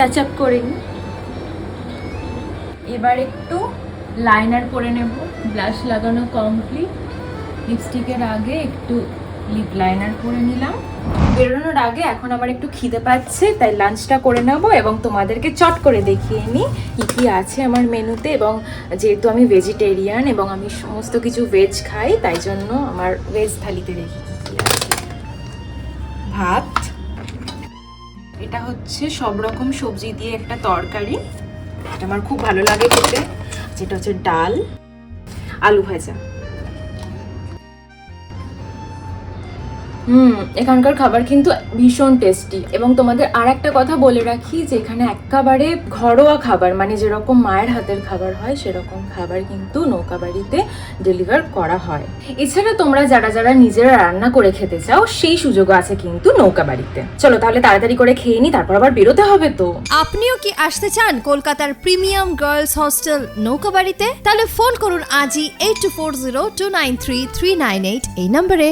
Touch up করে নিই। এবার একটু লাইনার করে নেব। ব্লাশ লাগানো কমপ্লিট। লিপস্টিকের আগে একটু লিপ লাইনার করে নিলাম। বেরোনোর আগে এখন আমার একটু খিদে পাচ্ছে, তাই লাঞ্চটা করে নেব এবং তোমাদেরকে চট করে দেখিয়ে নিই কী কী আছে আমার মেনুতে। এবং যেহেতু আমি ভেজিটেরিয়ান এবং আমি সমস্ত কিছু ভেজ খাই, তাই জন্য আমার ভেজ থালিতে দেখি কী আছে। ভাত, এটা হচ্ছে সব রকম সবজি দিয়ে একটা তরকারি, এটা আমার খুব ভালো লাগে খেতে। যেটা হচ্ছে ডাল, আলু ভাজা। এখানকার খাবার কিন্তু ভীষণ টেস্টি। এবং তোমাদের আর একটা কথা বলে রাখি যে এখানে একেবারে ঘরোয়া খাবার, মানে যেরকম মায়ের হাতের খাবার হয় সেরকম খাবার কিন্তু নৌকাবাড়িতে ডেলিভার করা হয়। এছাড়া তোমরা যারা যারা নিজেরা রান্না করে খেতে চাও সেই সুযোগও আছে কিন্তু নৌকাবাড়িতে। চলো তাহলে তাড়াতাড়ি করে খেয়ে নি, তারপর আবার বেরোতে হবে তো। আপনিও কি আসতে চান কলকাতার প্রিমিয়াম গার্লস হস্টেল নৌকাবাড়িতে? তাহলে ফোন করুন আজই 8240293398 এই নম্বরে।